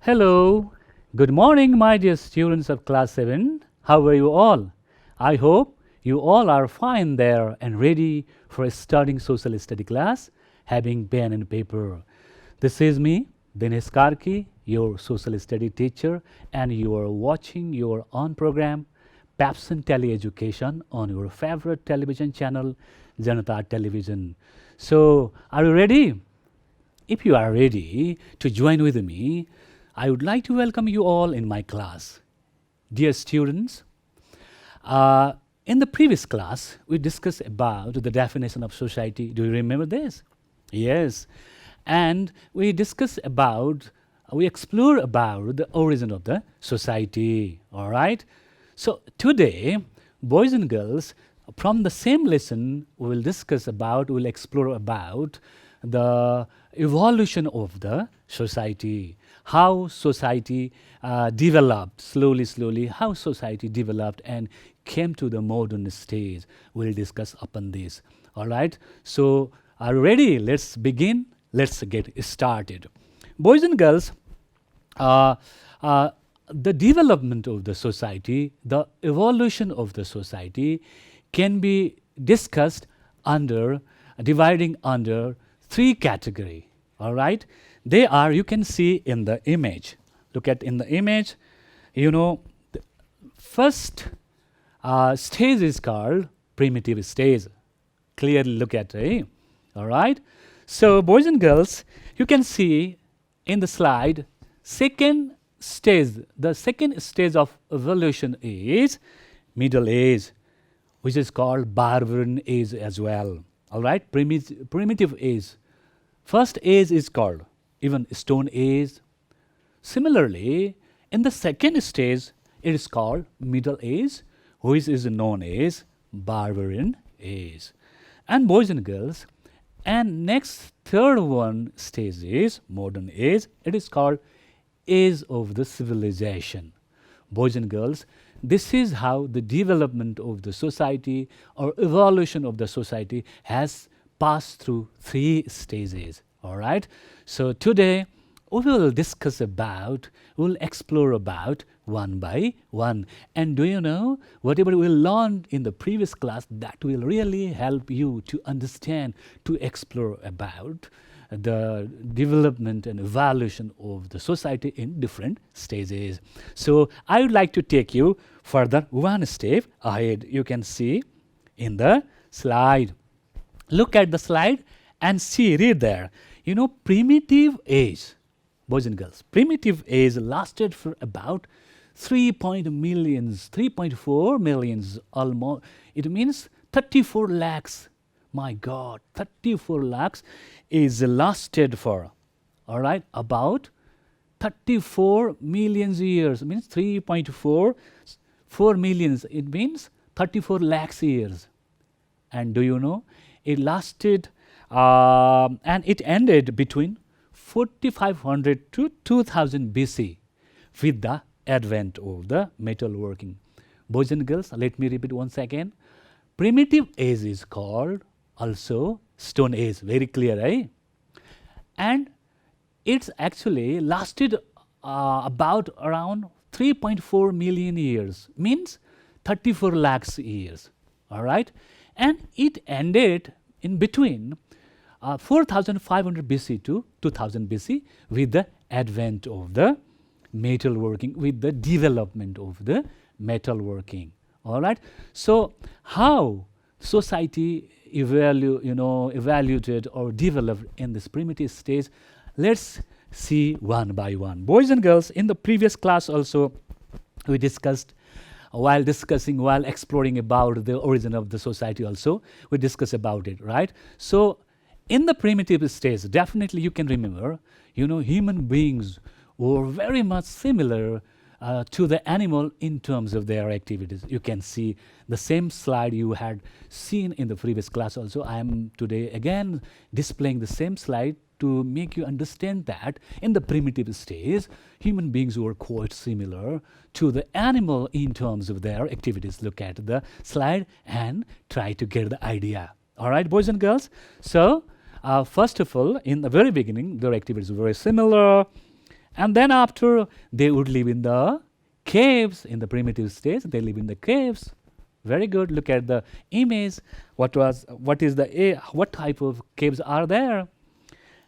Hello, good morning, my dear students of class 7. How are you all? I hope you all are fine there and ready for a starting social study class, having pen and paper. This is me, Dinesh Karki, your social study teacher, and you are watching your own program, Pabson Tele-Education, on your favorite television channel, Janata Television. So, are you ready? If you are ready to join with me, I would like to welcome you all in my class. Dear students, in the previous class, we discussed about the definition of society. Do you remember this? Yes. And we explore about the origin of the society. All right? So today, boys and girls, from the same lesson, we'll explore about the evolution of the society, how society developed slowly, how society developed and came to the modern stage. We'll discuss upon this. All right. So, are you ready? Let's begin. Let's get started. Boys and girls, uh, the development of the society, the evolution of the society can be discussed dividing under three categories. All right, they are, you can see in the image. Look at in the image. The first stage is called primitive stage. Clearly look at it. All right. So boys and girls, you can see in the slide, the second stage of evolution is middle age, which is called barbarian age as well. All right, primitive age. First age is called even stone age. Similarly, in the second stage, it is called middle age, which is known as barbarian age. And boys and girls, and next third one stage is modern age. It is called age of the civilization. Boys and girls, this is how the development of the society or evolution of the society has passed through three stages. All right. So today we will explore about one by one. And do you know, whatever we learned in the previous class, that will really help you to understand, to explore about the development and evolution of the society in different stages. So I would like to take you further one step ahead. You can see in the slide. Look at the slide and read there. Primitive age, boys and girls, primitive age lasted for about 3.4 millions almost. It means 34 lakhs. My God, 34 lakhs is lasted for, all right, about 34 million years. It means 4 millions. It means 34 lakhs years. And do you know, it lasted and it ended between 4500 to 2000 BC with the advent of the metalworking. Boys and girls, let me repeat once again. Primitive age is called also stone age. Very clear, eh? And it's actually lasted about around 3.4 million years, means 34 lakhs years. All right? And it ended in between 4500 BC to 2000 BC with the advent of the metalworking, with the development of the metalworking. All right. So how society evaluated or developed in this primitive stage? Let's see one by one. Boys and girls, in the previous class also we discussed. While exploring about the origin of the society also, we discussed about it, right? So in the primitive stage, definitely you can remember, human beings were very much similar to the animal in terms of their activities. You can see the same slide you had seen in the previous class also. I am today again displaying the same slide to make you understand that in the primitive stage, human beings were quite similar to the animal in terms of their activities. Look at the slide and try to get the idea. All right, boys and girls? So, first of all, in the very beginning, their activities were very similar. And then after, they would live in the caves. In the primitive stage, they live in the caves. Very good. Look at the image. What type of caves are there?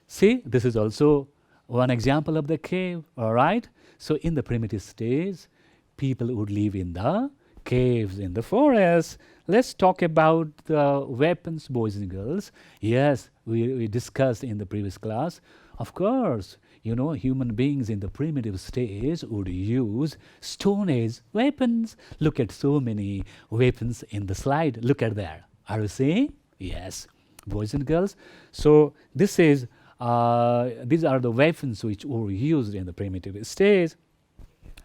See, this is also one example of the cave. All right. So in the primitive stage, people would live in the caves, in the forest. Let's talk about the weapons, boys and girls. Yes, we discussed in the previous class. Of course, human beings in the primitive stage would use Stone Age weapons. Look at so many weapons in the slide. Look at there. Are you seeing? Yes, boys and girls. So these are the weapons which were used in the primitive stage.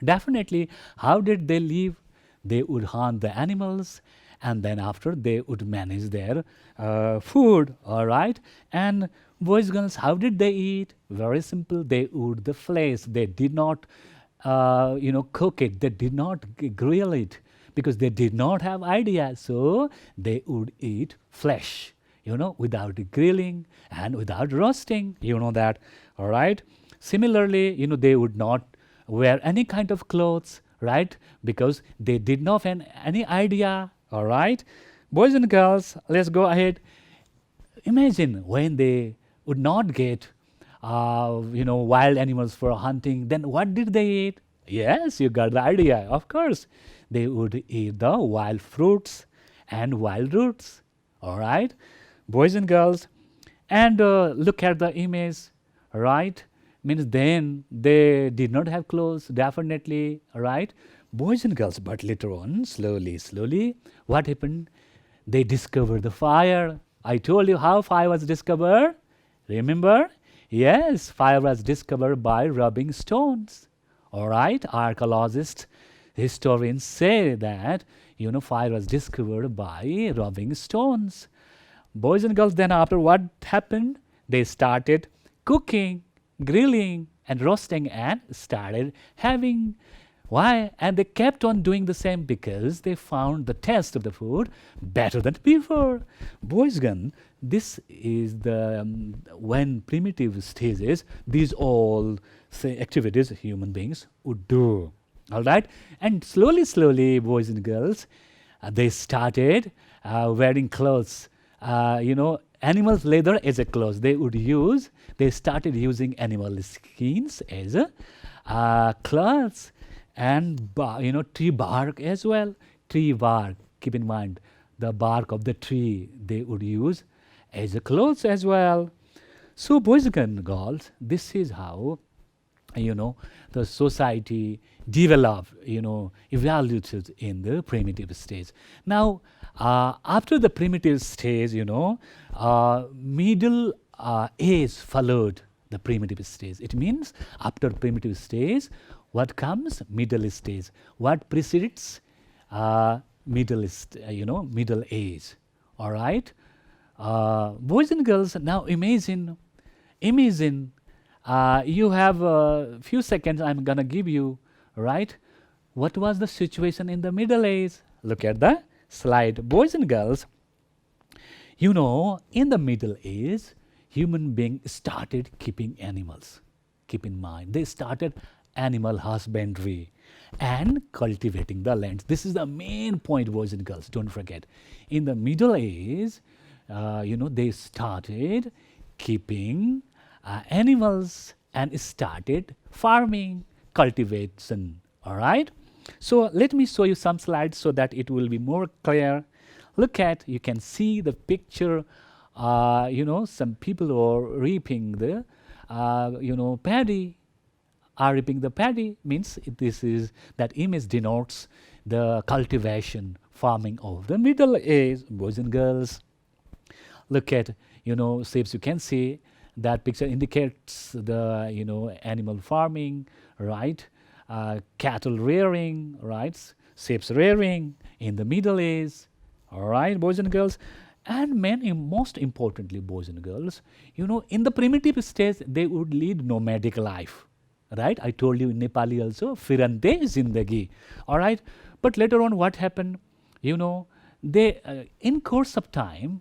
Definitely, how did they live? They would hunt the animals, and then after they would manage their food, all right? And boys and girls, how did they eat? Very simple. They would the flesh. They did not, cook it. They did not grill it because they did not have idea. So they would eat flesh, without grilling and without roasting. You know that, all right? Similarly, they would not wear any kind of clothes, right? Because they did not have any idea, all right? Boys and girls, let's go ahead. Imagine when they would not get, wild animals for hunting, then what did they eat? Yes, you got the idea. Of course, they would eat the wild fruits and wild roots, all right? Boys and girls, and look at the image, right? Means then they did not have clothes, definitely, right? Boys and girls, but later on, slowly, what happened? They discovered the fire. I told you how fire was discovered. Remember? Yes, fire was discovered by rubbing stones. All right, archaeologists, historians say that, fire was discovered by rubbing stones. Boys and girls, then after what happened? They started cooking, grilling, and roasting, and started having. Why? And they kept on doing the same because they found the taste of the food better than before. Boys and girls, this is the when primitive stages, these all activities human beings would do. All right, and slowly, boys and girls, they started wearing clothes. Animals' leather as a clothes. They started using animal skins as clothes, and tree bark as well. Tree bark. Keep in mind, the bark of the tree they would use as a clothes as well. So, boys and girls, this is how the society developed, evaluated in the primitive stage. Now, after the primitive stage, middle age followed the primitive stage. It means after primitive stage, what comes? Middle stage. What precedes middle age? All right, boys and girls. Now imagine. You have a few seconds. I'm gonna give you. Right? What was the situation in the Middle Age? Look at the slide, boys and girls. In the Middle Age, human beings started keeping animals. Keep in mind, they started animal husbandry and cultivating the lands. This is the main point, boys and girls. Don't forget. In the Middle Age, they started keeping animals and started farming, cultivation. All right. So let me show you some slides so that it will be more clear. You can see the picture. Some people are reaping the, paddy. Are reaping the paddy means that image denotes the cultivation, farming of the Middle Age, boys and girls. Look at, shapes. You can see that picture indicates the, animal farming, right? Cattle rearing, right? Shapes rearing in the Middle Age, all right, boys and girls. And most importantly, boys and girls, in the primitive stage, they would lead nomadic life, right? I told you in Nepali also, Firante Zindagi, all right? But later on, what happened? They, in course of time,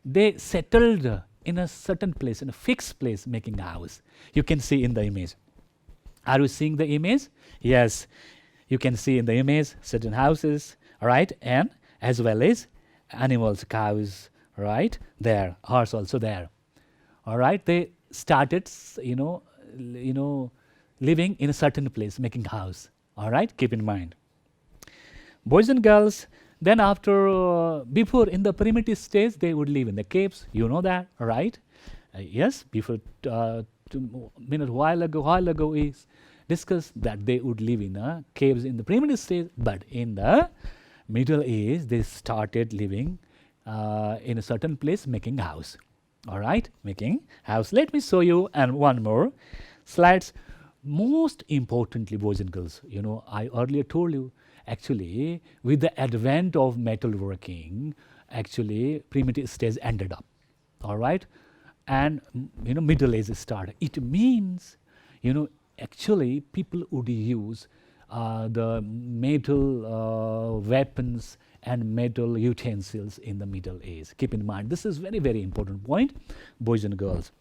they settled in a certain place, in a fixed place, making a house. You can see in the image. Are you seeing the image? Yes, you can see in the image certain houses, right, and as well as animals, cows, right, there, horse also there. All right, they started, living in a certain place, making house. All right, keep in mind. Boys and girls, then after, before in the primitive stage, they would live in the caves. You know that, right? Yes, before, minute while ago is discussed that they would live in caves in the primitive stage, but in the Middle Age, they started living in a certain place, making house. All right, making house. Let me show you and one more slides. Most importantly, boys and girls, I earlier told you, actually, with the advent of metalworking, actually, primitive stage ended up. All right, and Middle Age started. It means, actually, people would use the metal weapons and metal utensils in the Middle Age. Keep in mind, this is very, very important point, boys and girls.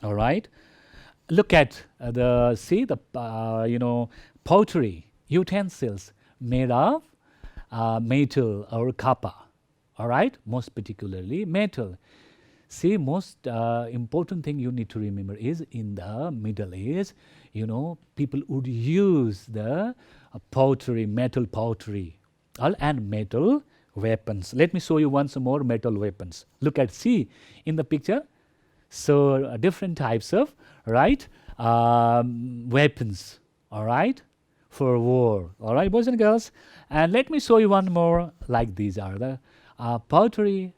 All right, look at the pottery utensils made of metal or copper. All right, most particularly metal. See, most important thing you need to remember is in the Middle Age, people would use the pottery, metal pottery, and metal weapons. Let me show you once more metal weapons. Look at, see in the picture. So different types of, right, weapons, all right, for war. All right, boys and girls. And let me show you one more, like these are the pottery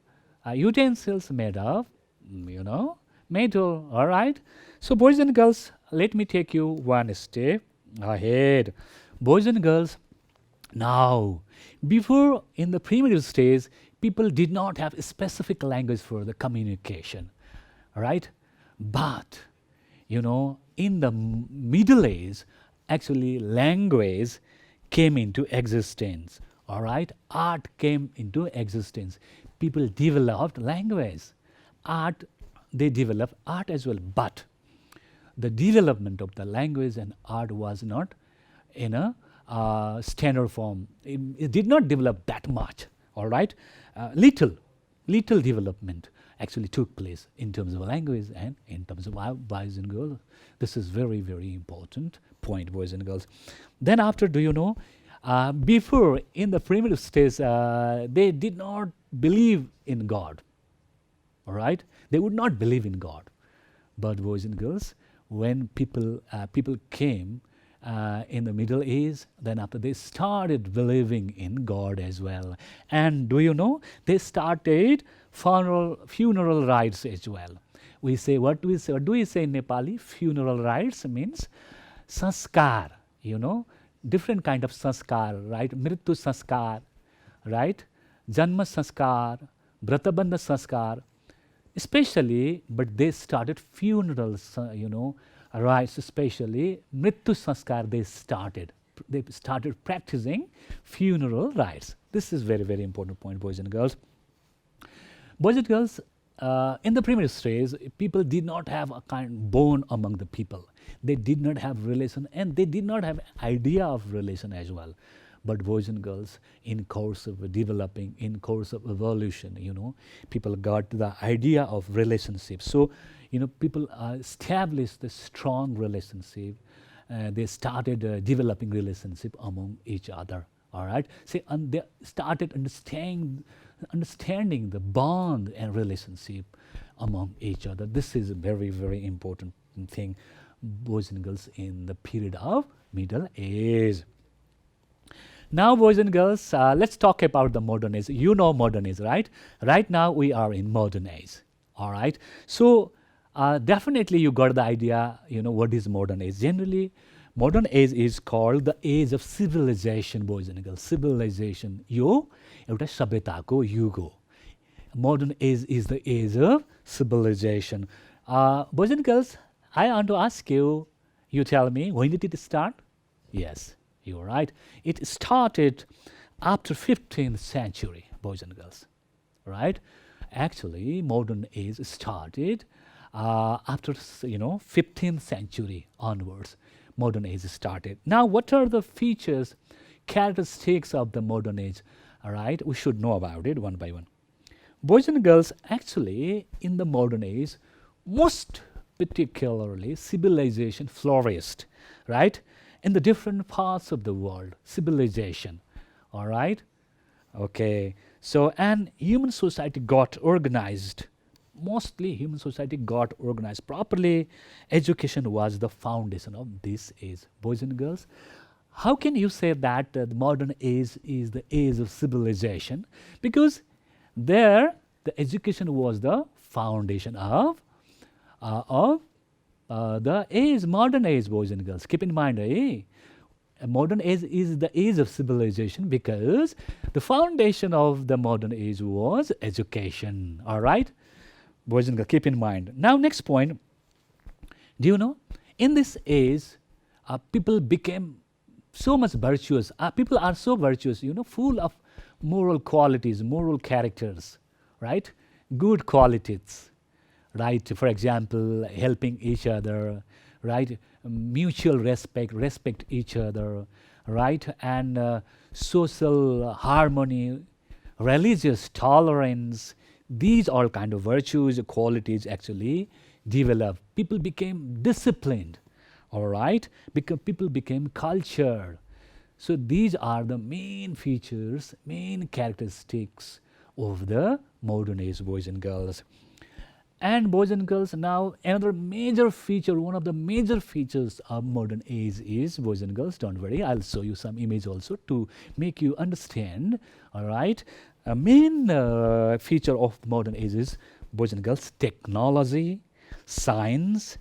utensils made of, metal. All right. So boys and girls, let me take you one step ahead. Boys and girls, now, before in the primitive stage, people did not have a specific language for the communication, right? But, in the Middle Age, actually language came into existence, all right? Art came into existence. People developed language. Art, they developed art as well, but the development of the language and art was not in a standard form. It did not develop that much, all right? Little development actually took place in terms of language and in terms of boys and girls. This is very, very important point, boys and girls. Then after, do you know, before in the primitive stage, they did not believe in God, all right? They would not believe in God. But boys and girls, when people came in the Middle Age, then after they started believing in God as well. And do you know, they started funeral rites as well. We say, what do we say in Nepali? Funeral rites means sanskar, different kind of sanskar, right? Mrityu sanskar, right? Janma sanskar, vratabandha sanskar, especially, but they started funerals, rites, especially mrityu sanskar. They started practicing funeral rites. This is very, very important point, boys and girls. Boys and girls, in the primitive stage, people did not have a kind bond among the people. They did not have relation, and they did not have idea of relation as well. But boys and girls, in course of developing, in course of evolution, people got the idea of relationship. So, people established the strong relationship. They started developing relationship among each other. All right. See, and they started understanding the bond and relationship among each other. This is a very, very important thing, boys and girls, in the period of Middle Age. Now, boys and girls, let's talk about the modern age. You know modern age, right? Right now, we are in modern age. All right. So, definitely you got the idea, what is modern age. Generally, modern age is called the age of civilization, boys and girls. Civilization. Yo, एउटा सभ्यताको युग हो. Modern age is the age of civilization. Boys and girls, I want to ask you, you tell me, when did it start? Yes, you're right. It started after 15th century, boys and girls, right? Actually, modern age started after 15th century onwards. modern age started. Now, what are the features, characteristics of the modern age? All right, we should know about it one by one. Boys and girls, actually, in the modern age, most particularly, civilization flourished, right? In the different parts of the world, civilization, all right? Okay, so, and human society got organized. Mostly human society got organized properly. Education was the foundation of this age. Boys and girls, how can you say that the modern age is the age of civilization? Because there, the education was the foundation of the age, modern age, boys and girls. Keep in mind, a modern age is the age of civilization because the foundation of the modern age was education. All right, boys and girls, keep in mind. Now, next point. Do you know, in this age, people became so much virtuous. People are so virtuous, full of moral qualities, moral characters, right? Good qualities, right? For example, helping each other, right? Mutual respect each other, right? And social harmony, religious tolerance. These all kind of virtues, qualities actually developed. People became disciplined, all right? Because people became cultured. So these are the main features, main characteristics of the modern age, boys and girls. And boys and girls, now another major feature, one of the major features of modern age is, boys and girls, don't worry, I'll show you some image also to make you understand, all right? A main feature of modern age is, boys and girls, technology, science,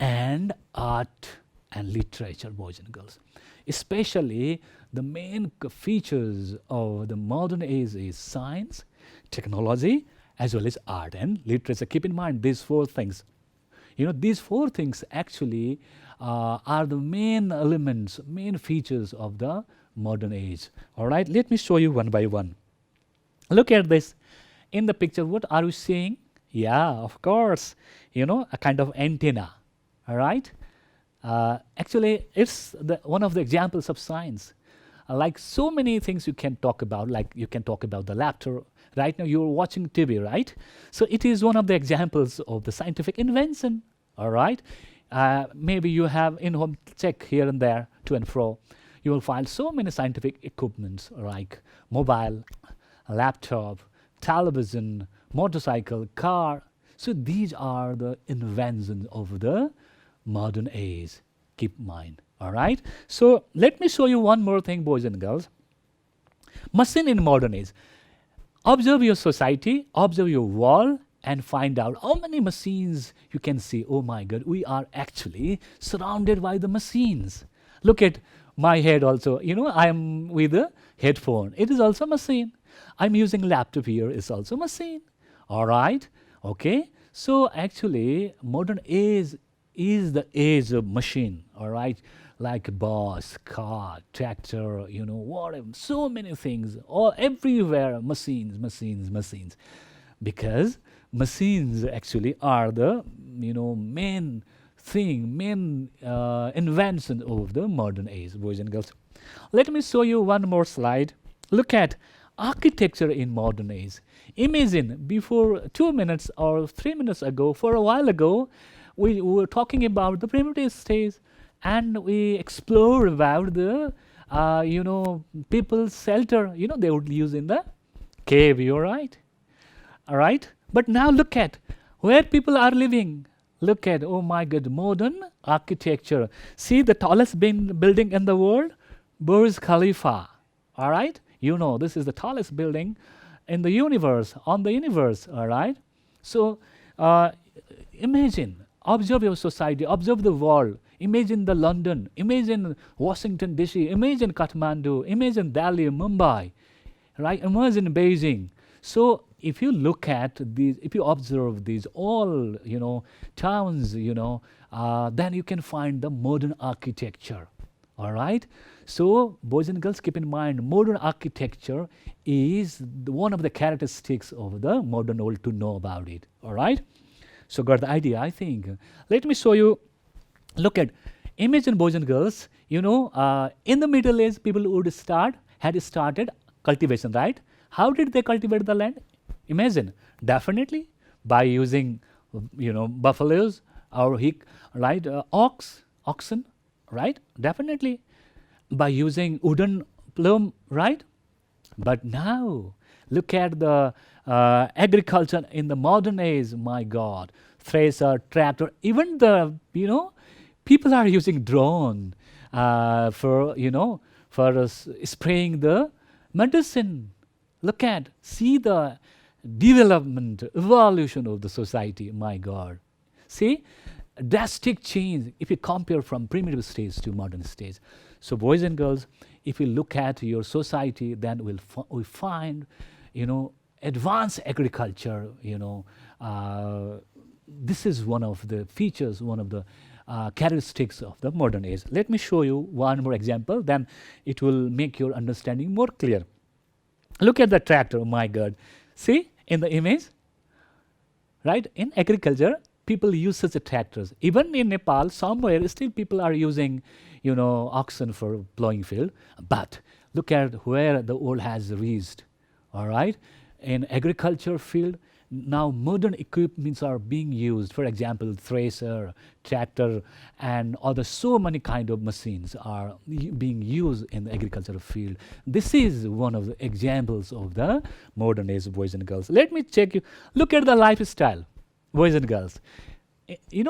and art and literature, boys and girls. Especially the main features of the modern age is science, technology, as well as art and literature. Keep in mind these four things. These four things actually are the main elements, main features of the modern age. All right, let me show you one by one. Look at this. In the picture, what are we seeing? Yeah, of course, a kind of antenna. All right. Actually, it's one of the examples of science. Like so many things you can talk about, like you can talk about the laptop. Right now you're watching TV, right? So it is one of the examples of the scientific invention, all right? Maybe you have in-home check here and there, to and fro. You will find so many scientific equipments like mobile, laptop, television, motorcycle, car. So these are the inventions of the modern age. Keep in mind, all right? So let me show you one more thing, boys and girls. Machine in modern age. Observe your society, observe your world, and find out how many machines you can see. Oh my God, we are actually surrounded by the machines. Look at my head also. I am with a headphone. It is also a machine. I'm using laptop here. It's also a machine. All right. Okay. So actually, modern age is the age of machine. All right. Like bus, car, tractor, whatever, so many things, all everywhere, machines. Because machines actually are the, main thing, main invention of the modern age, boys and girls. Let me show you one more slide. Look at architecture in modern age. Imagine before 2 minutes or 3 minutes ago, for a while ago, we were talking about the primitive stage. And we explore about the, people's shelter. They would use in the cave, you're right. All right. But now look at where people are living. Look at, oh my God, modern architecture. See the tallest building in the world? Burj Khalifa. All right. This is the tallest building in the universe, on the universe. All right. So imagine, observe your society, observe the world. Imagine the London, imagine Washington DC, imagine Kathmandu, imagine Delhi, Mumbai, right? Imagine Beijing. So if you look at these, if you observe these all, towns, then you can find the modern architecture, all right? So boys and girls, keep in mind, modern architecture is one of the characteristics of the modern world to know about it, all right? So got the idea, I think. Let me show you. Look at, Imagine, boys and girls, in the Middle Age, people had started cultivation, right? How did they cultivate the land? Imagine, definitely by using, buffaloes or right, oxen, right? Definitely by using wooden plume, right? But now, look at the agriculture in the modern age. My God, thresher, tractor, even people are using drone for spraying the medicine. See the development, evolution of the society. My God, see, drastic change if you compare from primitive stage to modern stage. So, boys and girls, if you look at your society, then we find, advanced agriculture. This is one of the features, one of the characteristics of the modern age. Let me show you one more example, then it will make your understanding more clear. Look at the tractor. My God, see in the image, right? In agriculture, people use such a tractors. Even in Nepal, somewhere still people are using, oxen for plowing field. But look at where the world has reached. All right, in agriculture field, now modern equipments are being used. For example, thresher, tractor, and other so many kind of machines are being used in the agricultural field. This is one of the examples of the modern age, boys and girls. Let me check you. Look at the lifestyle, boys and girls. In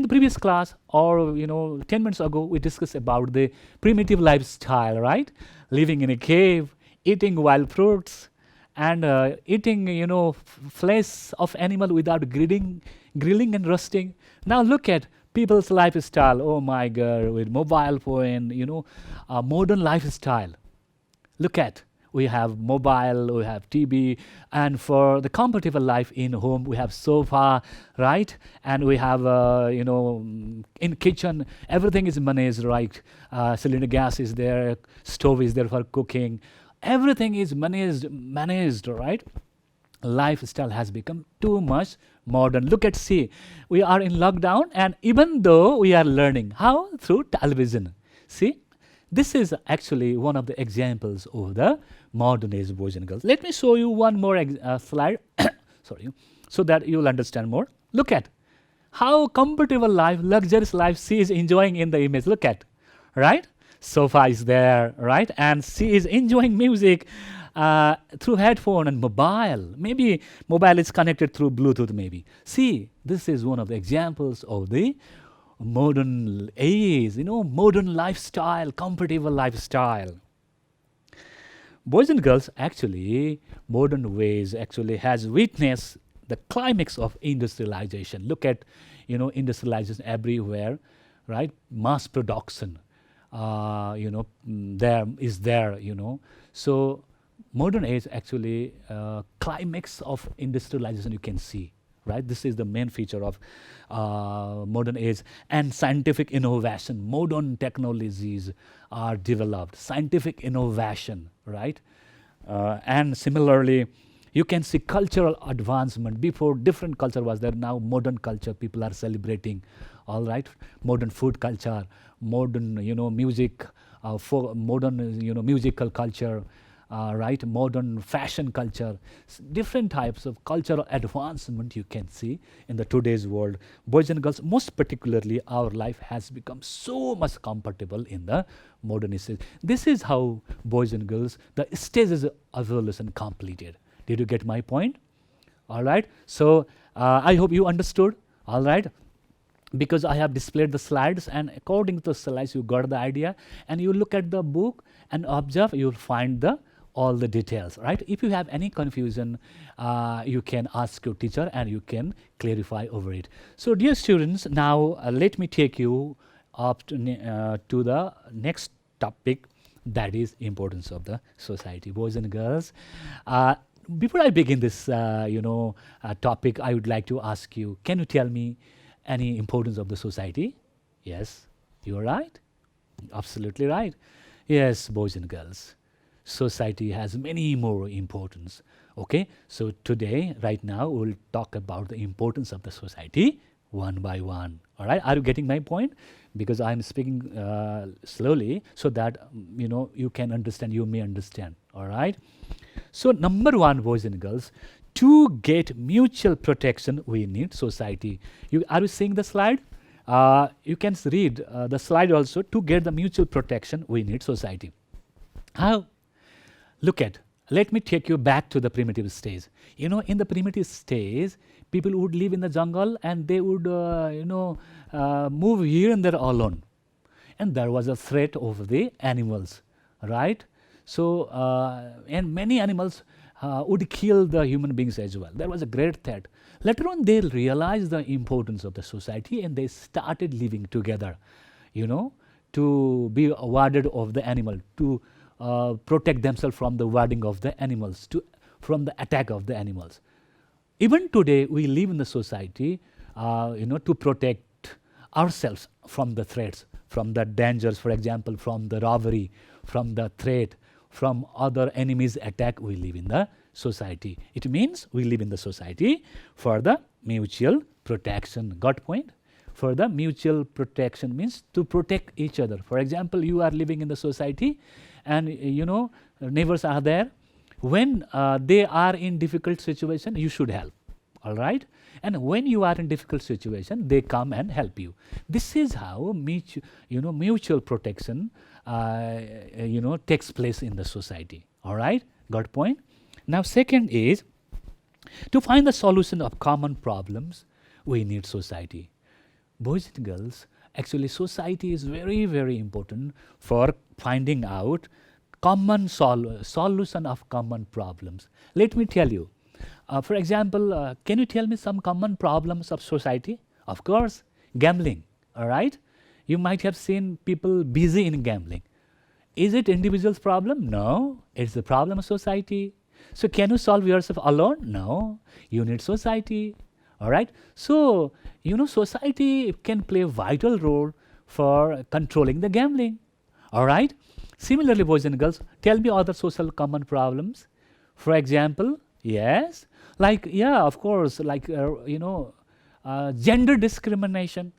the previous class, or 10 minutes ago, we discussed about the primitive lifestyle, right? Living in a cave, eating wild fruits, and eating flesh of animal without grilling and roasting. Now look at people's lifestyle. Oh my God, with mobile phone, modern lifestyle. Look at, we have mobile, we have TV, and for the comfortable life in home, we have sofa, right? And we have, in kitchen, everything is managed, right? Cylinder gas is there, stove is there for cooking. Everything is managed, right? Lifestyle has become too much modern. See, we are in lockdown, and even though we are learning, how? Through television. See, this is actually one of the examples of the modern age, boys and girls. Let me show you one more slide, sorry, so that you will understand more. Look at how comfortable life, luxurious life she is enjoying in the image. Look at, right? Sofa is there, right? And she is enjoying music through headphone and mobile. Maybe mobile is connected through Bluetooth maybe. See, this is one of the examples of the modern age, modern lifestyle, comfortable lifestyle. Boys and girls, actually, modern ways actually has witnessed the climax of industrialization. Look at, industrialization everywhere, right? Mass production, there is there, So modern age actually climax of industrialization you can see. Right, this is the main feature of modern age, and scientific innovation. Modern technologies are developed, scientific innovation, right? And similarly, you can see cultural advancement. Before, different culture was there. Now, modern culture, people are celebrating. All right, modern food culture, modern, music, for modern, musical culture. Right, modern fashion culture, different types of cultural advancement you can see in the today's world. Boys and girls, most particularly, our life has become so much comfortable in the modern stage. This is how, boys and girls, the stages of evolution completed. Did you get my point? All right. So I hope you understood. All right. Because I have displayed the slides, and according to the slides, you got the idea. And you look at the book and observe, you'll find all the details, right? If you have any confusion, you can ask your teacher and you can clarify over it. So, dear students, now let me take you up to the next topic, that is importance of the society. Boys and girls, before I begin this, topic, I would like to ask you, can you tell me any importance of the society? Yes, you are right. Absolutely right. Yes, boys and girls. Society has many more importance. Okay, so today, right now, we'll talk about the importance of the society. one by one. All right, are you getting my point? Because I'm speaking slowly so that you can understand, you may understand. All right. So number one, boys and girls, to get mutual protection, we need society. Are you seeing the slide? You can read the slide also. To get the mutual protection, we need society. How? Look at, let me take you back to the primitive stage. In the primitive stage, people would live in the jungle and they would, move here and there alone. And there was a threat of the animals, right? So, and many animals would kill the human beings as well. There was a great threat. Later on, they realized the importance of the society and they started living together, to be warded of the animal, to protect themselves from the warding of the animals, from the attack of the animals. Even today, we live in the society, to protect ourselves from the threats, from the dangers, for example, from the robbery, from the threat, from other enemies' attack. We live in the society. It means we live in the society for the mutual protection. Got point? For the mutual protection means to protect each other. For example, you are living in the society and neighbors are there. When they are in difficult situation, you should help. All right? And when you are in difficult situation, they come and help you. This is how mutual protection takes place in the society. All right? Got point? Now, second is, to find the solution of common problems, we need society. Boys and girls, actually society is very, very important for finding out common solution of common problems. Let me tell you. For example, can you tell me some common problems of society? Of course, gambling. All right? You might have seen people busy in gambling. Is it individual's problem? No. It's the problem of society. So can you solve yourself alone? No. You need society. All right? So, society can play a vital role for controlling the gambling. All right? Similarly, boys and girls, tell me other social common problems. For example, yes, of course, gender discrimination.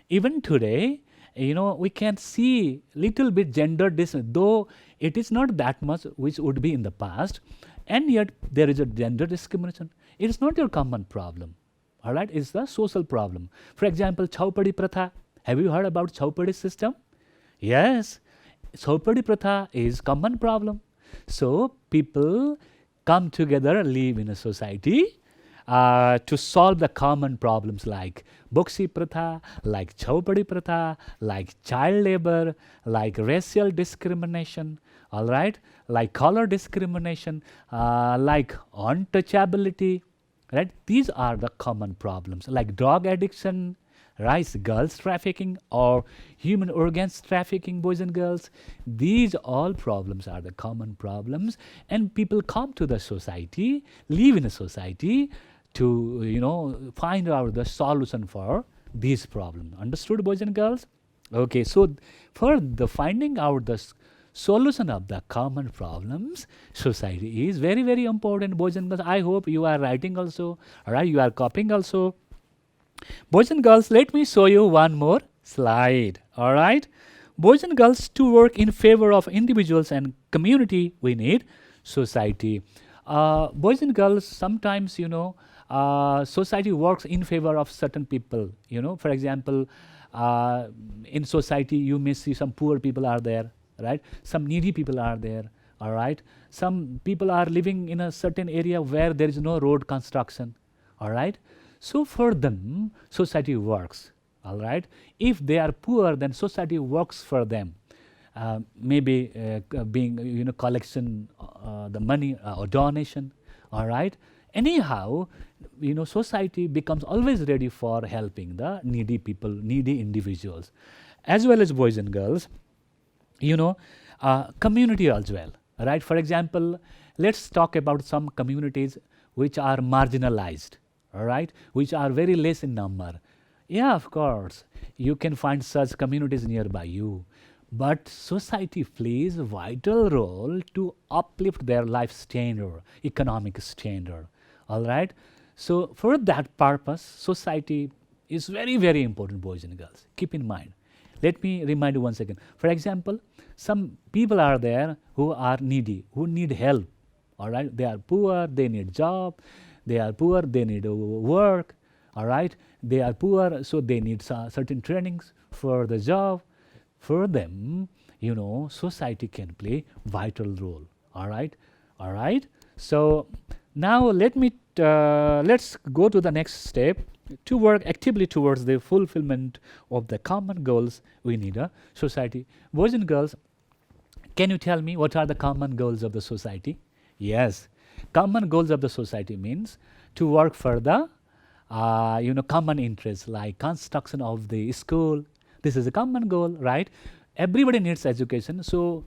Even today, we can see little bit gender discrimination, though it is not that much which would be in the past, and yet there is a gender discrimination. It is not your common problem. All right, it's the social problem. For example, Chaupadi Pratha. Have you heard about Chaupadi system? Yes, Chaupadi Pratha is common problem. So people come together, live in a society to solve the common problems like Boxi Pratha, like Chaupadi Pratha, like child labor, like racial discrimination, all right, like color discrimination, like untouchability, right? These are the common problems, like drug addiction, right? Girls trafficking or human organs trafficking, boys and girls. These all problems are the common problems, and people come to the society, live in a society to find out the solution for these problems. Understood, boys and girls? Okay, so for the finding out the solution of the common problems, society is very, very important, boys and girls. I hope you are writing also, all right? You are copying also. Boys and girls, let me show you one more slide. All right, boys and girls, to work in favor of individuals and community, we need society. Boys and girls, sometimes society works in favor of certain people. For example, in society you may see some poor people are there, right? Some needy people are there. All right, some people are living in a certain area where there is no road construction. All right. So for them, society works, all right? If they are poor, then society works for them. Maybe being, collection, the money or donation, all right? Anyhow, society becomes always ready for helping the needy people, needy individuals, as well as boys and girls, community as well, right? For example, let's talk about some communities which are marginalized. All right, which are very less in number. Yeah, of course, you can find such communities nearby you. But society plays a vital role to uplift their life standard, economic standard. All right. So for that purpose, society is very, very important, boys and girls. Keep in mind. Let me remind you once again. For example, some people are there who are needy, who need help. All right, they are poor, they need job. They are poor, they need work. All right, they are poor, so they need certain trainings for the job. For them, society can play vital role. All right, all right. So now let's go to the next step. To work actively towards the fulfillment of the common goals, we need a society. Boys and girls, can you tell me what are the common goals of the society? Yes, common goals of the society means to work for the common interests like construction of the school. This is a common goal, right? Everybody needs education, so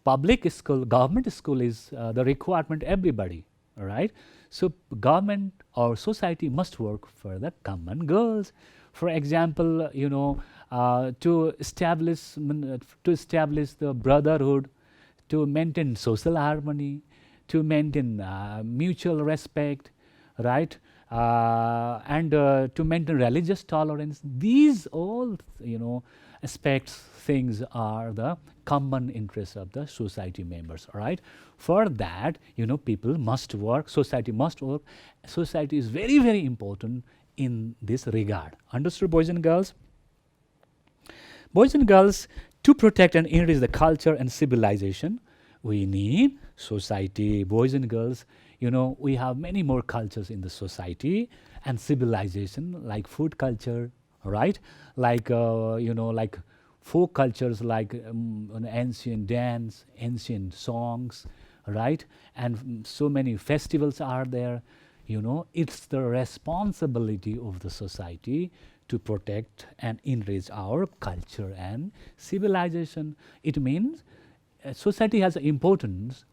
public school, government school is the requirement everybody, all right? So government or society must work for the common goals. For example, to establish the brotherhood, to maintain social harmony, to maintain mutual respect, right? And to maintain religious tolerance. These all, aspects, things are the common interests of the society members, all right? For that, people must work, society must work. Society is very, very important in this regard. Understood, boys and girls? Boys and girls, to protect and enrich the culture and civilization, we need society. Boys and girls, we have many more cultures in the society and civilization, like food culture, right? Like, like folk cultures, like an ancient dance, ancient songs, right? And so many festivals are there. It's the responsibility of the society to protect and enrich our culture and civilization. It means society has importance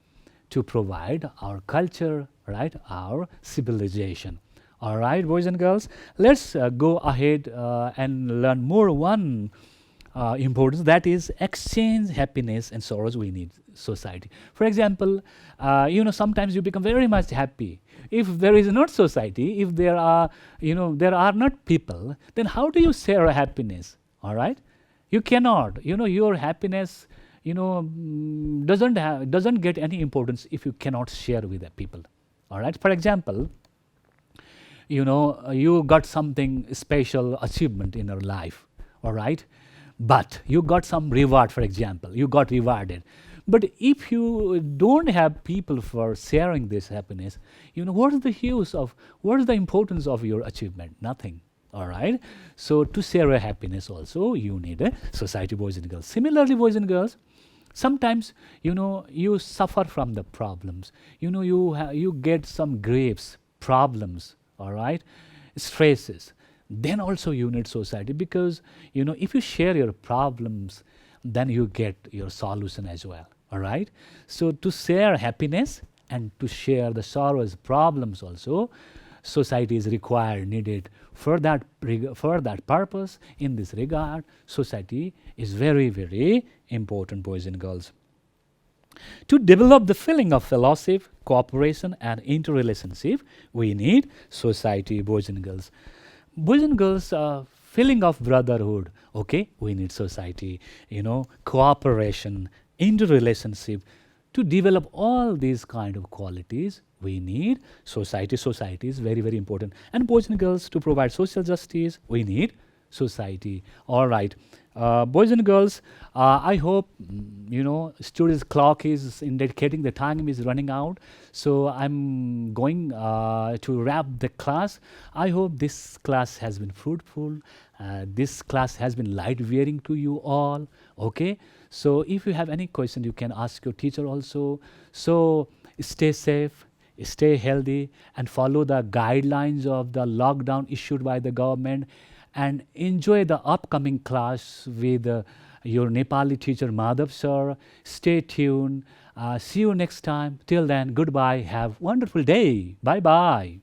to provide our culture, right, our civilization. All right, boys and girls, let's go ahead and learn more one importance, that is exchange happiness and sorrows. We need society. For example, sometimes you become very much happy. If there is not society, if there are not people, then how do you share a happiness? All right, you cannot. Your happiness doesn't get any importance if you cannot share with the people. All right. For example, you got something special achievement in your life. All right, but you got some reward. For example, you got rewarded. But if you don't have people for sharing this happiness, what is the importance of your achievement? Nothing. All right. So to share a happiness also, you need a society, boys and girls. Similarly, boys and girls, sometimes you suffer from the problems. You get some griefs, problems. All right, stresses. Then also you need society, because if you share your problems, then you get your solution as well. All right. So to share happiness and to share the sorrows, problems also, society is required, needed. For that purpose, in this regard, society is very, very important, boys and girls. To develop the feeling of fellowship, cooperation, and interrelationship, we need society, boys and girls. Boys and girls, feeling of brotherhood, okay, we need society. Cooperation, interrelationship. To develop all these kind of qualities, we need society. Society is very, very important. And boys and girls, to provide social justice, we need society. All right. Boys and girls, I hope, students' clock is indicating the time is running out. So I'm going to wrap the class. I hope this class has been fruitful. This class has been light-bearing to you all. Okay. So if you have any question, you can ask your teacher also. So stay safe, stay healthy, and follow the guidelines of the lockdown issued by the government, and enjoy the upcoming class with your Nepali teacher Madhav sir. Stay tuned. See you next time. Till then, goodbye. Have a wonderful day. Bye-bye.